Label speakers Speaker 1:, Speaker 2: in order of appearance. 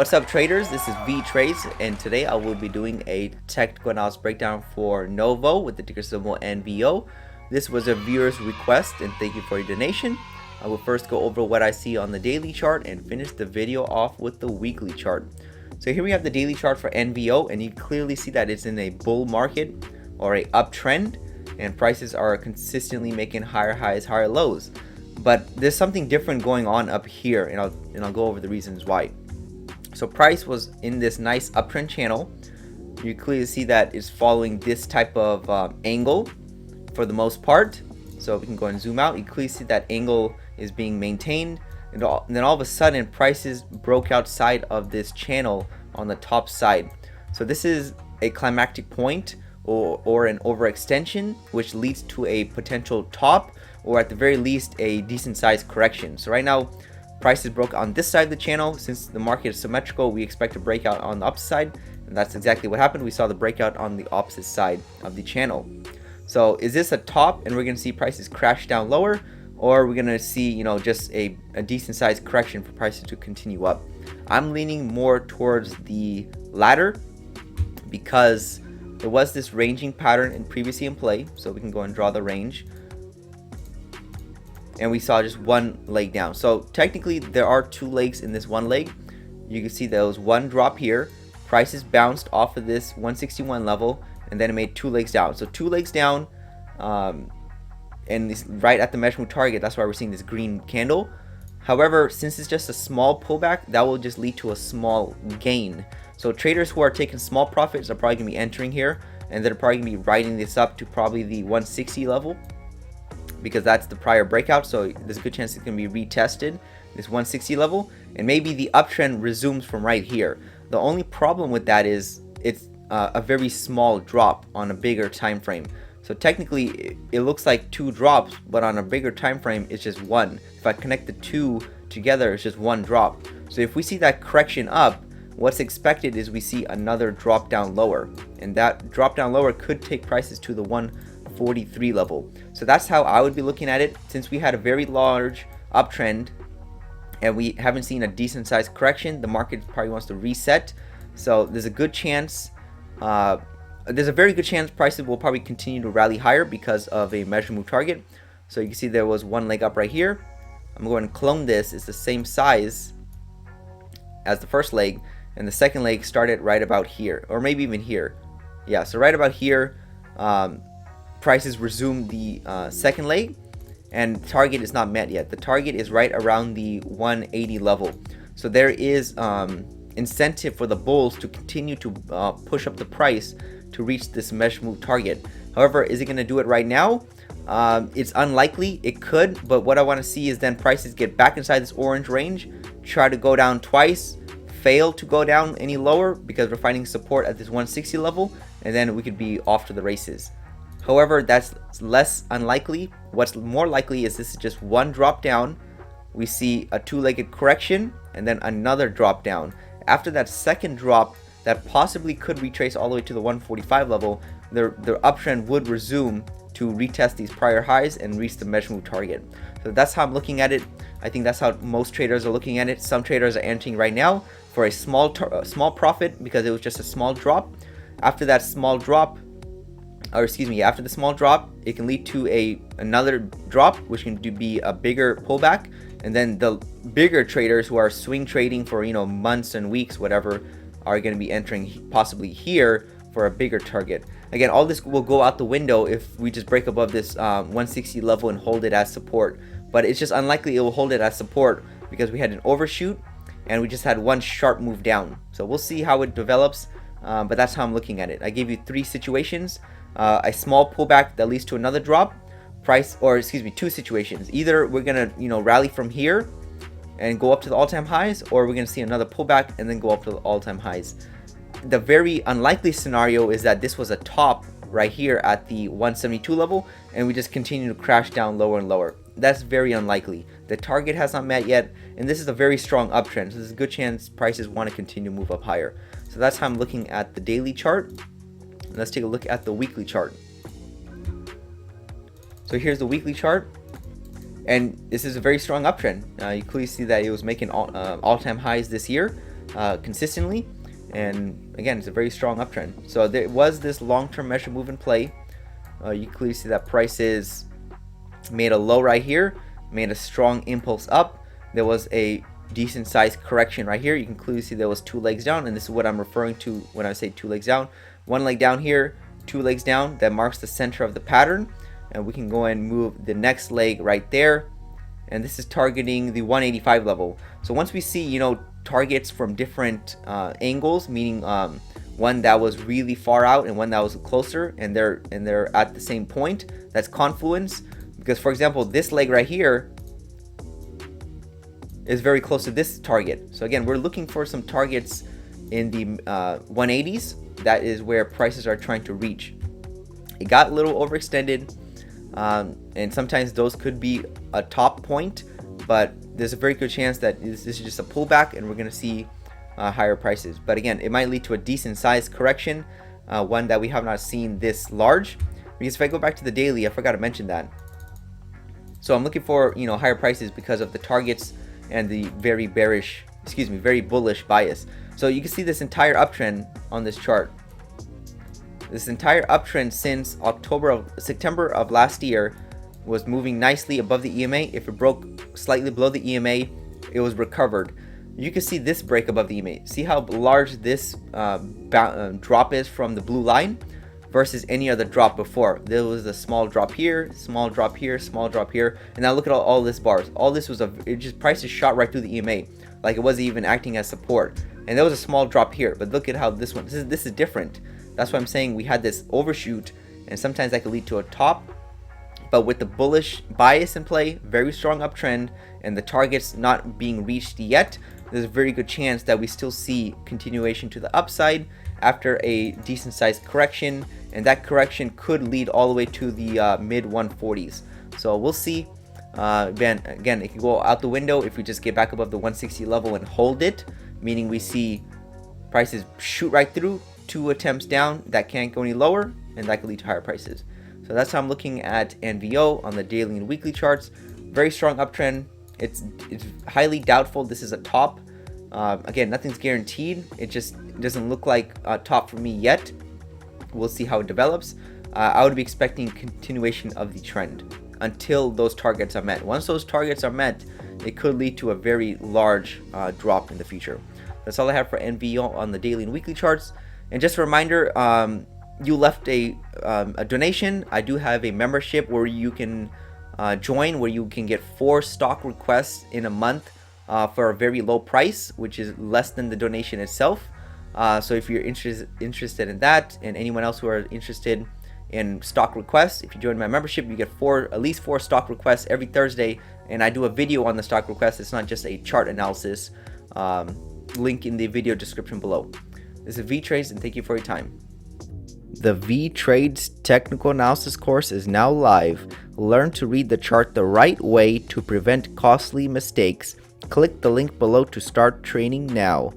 Speaker 1: What's up, traders? This is Vee Trades, and today I will be doing a technical analysis breakdown for Novo with the ticker symbol NVO. This was a viewer's request, and thank you for your donation. I will first go over what I see on the daily chart and finish the video off with the weekly chart. So here we have the daily chart for NVO, and you clearly see that it's in a bull market or a uptrend, and prices are consistently making higher highs, higher lows. But there's something different going on up here, and I'll go over the reasons why. So price was in this nice uptrend channel. You clearly see that it's following this type of angle for the most part. So we can go and zoom out. You clearly see that angle is being maintained, and then all of a sudden prices broke outside of this channel on the top side. So this is a climactic point or an overextension, which leads to a potential top, or at the very least a decent sized correction. So right now prices broke on this side of the channel. Since the market is symmetrical, we expect a breakout on the upside, and that's exactly what happened. We saw the breakout on the opposite side of the channel. So is this a top and we're going to see prices crash down lower, or are we going to see just a decent sized correction for prices to continue up? I'm leaning more towards the latter because there was this ranging pattern previously in play. So we can go and draw the range, and we saw just one leg down. So technically there are two legs in this one leg. You can see there was one drop here. Prices bounced off of this 161 level, and then it made two legs down. So two legs down, and this right at the measurement target. That's why we're seeing this green candle. However, since it's just a small pullback, that will just lead to a small gain. So traders who are taking small profits are probably gonna be entering here, and they're probably gonna be riding this up to probably the 160 level, because that's the prior breakout. So there's a good chance it's going to be retested, this 160 level, and maybe the uptrend resumes from right here. The only problem with that is it's a very small drop on a bigger time frame. So technically it looks like two drops, but on a bigger time frame it's just one. If I connect the two together, it's just one drop. So if we see that correction up, what's expected is we see another drop down lower, and that drop down lower could take prices to the 143 level. So that's how I would be looking at it. Since we had a very large uptrend and we haven't seen a decent sized correction, the market probably wants to reset. So there's a good chance, there's a very good chance prices will probably continue to rally higher because of a measure move target. So you can see there was one leg up right here. I'm going to clone this. It's the same size as the first leg, and the second leg started right about here, or maybe even here. Yeah, so right about here, prices resume the second leg, and target is not met yet. The target is right around the 180 level. So there is incentive for the bulls to continue to push up the price to reach this measure move target. However, is it going to do it right now? It's unlikely. It could, but what I want to see is then prices get back inside this orange range, try to go down twice, fail to go down any lower because we're finding support at this 160 level, and then we could be off to the races. However, that's less unlikely. What's more likely is this is just one drop down. We see a two-legged correction and then another drop down. After that second drop, that possibly could retrace all the way to the 145 level, the uptrend would resume to retest these prior highs and reach the measure move target. So that's how I'm looking at it. I think that's how most traders are looking at it. Some traders are entering right now for a small profit because it was just a small drop. After that small drop, after the small drop, it can lead to another drop, which can be a bigger pullback, and then the bigger traders who are swing trading for months and weeks, whatever, are going to be entering possibly here for a bigger target. Again, all this will go out the window if we just break above this 160 level and hold it as support, but it's just unlikely it will hold it as support because we had an overshoot and we just had one sharp move down. So we'll see how it develops, but that's how I'm looking at it. I gave you three situations. A small pullback that leads to another drop, two situations. Either we're gonna rally from here and go up to the all-time highs, or we're gonna see another pullback and then go up to the all-time highs. The very unlikely scenario is that this was a top right here at the 172 level and we just continue to crash down lower and lower. That's very unlikely. The target has not met yet, and this is a very strong uptrend, so there's a good chance prices want to continue to move up higher. So that's how I'm looking at the daily chart. Let's take a look at the weekly chart. So here's the weekly chart, and this is a very strong uptrend. You clearly see that it was making all-time highs this year. consistently, and again, it's a very strong uptrend. So there was this long-term measure move in play. You clearly see that prices made a low right here, made a strong impulse up. There was a decent sized correction right here. You can clearly see there was 2 legs down, and this is what I'm referring to when I say 2 legs down. 1 leg down here, 2 legs down. That marks the center of the pattern, and we can go and move the next leg right there, and this is targeting the 185 level. So once we see, you know, targets from different angles, meaning one that was really far out and one that was closer, and they're at the same point, that's confluence. Because for example, this leg right here is very close to this target. So again, we're looking for some targets in the 180s. That is where prices are trying to reach. It got a little overextended, and sometimes those could be a top point, but there's a very good chance that this is just a pullback and we're going to see higher prices. But again, it might lead to a decent sized correction, one that we have not seen this large. Because if I go back to the daily, I forgot to mention that. So I'm looking for, you know, higher prices because of the targets and the very bullish bias. So you can see this entire uptrend on this chart. This entire uptrend since September of last year was moving nicely above the EMA. If it broke slightly below the EMA, it was recovered. You can see this break above the EMA. See how large this drop is from the blue line versus any other drop before. There was a small drop here, small drop here, small drop here, and now look at all this bars. All this was prices shot right through the EMA, like it wasn't even acting as support. And there was a small drop here, but look at how this one. This is different. That's why I'm saying we had this overshoot, and sometimes that could lead to a top. But with the bullish bias in play, very strong uptrend, and the targets not being reached yet, there's a very good chance that we still see continuation to the upside after a decent sized correction, and that correction could lead all the way to the mid 140s. So we'll see. Again, it can go out the window if we just get back above the 160 level and hold it, meaning we see prices shoot right through, 2 attempts down, that can't go any lower, and that could lead to higher prices. So that's how I'm looking at NVO on the daily and weekly charts. Very strong uptrend. It's highly doubtful this is a top. Again, nothing's guaranteed. It just doesn't look like a top for me yet. We'll see how it develops. I would be expecting continuation of the trend until those targets are met. Once those targets are met, it could lead to a very large drop in the future. That's all I have for NVO on the daily and weekly charts. And just a reminder, you left a donation. I do have a membership where you can join, where you can get 4 stock requests in a month for a very low price, which is less than the donation itself. So if you're interested in that, and anyone else who are interested in stock requests, if you join my membership, you get at least 4 stock requests every Thursday, and I do a video on the stock requests. It's not just a chart analysis. Link in the video description below. This is Vee Trades, and thank you for your time. The Vee Trades technical analysis course is now live. Learn to read the chart the right way to prevent costly mistakes. Click the link below to start training now.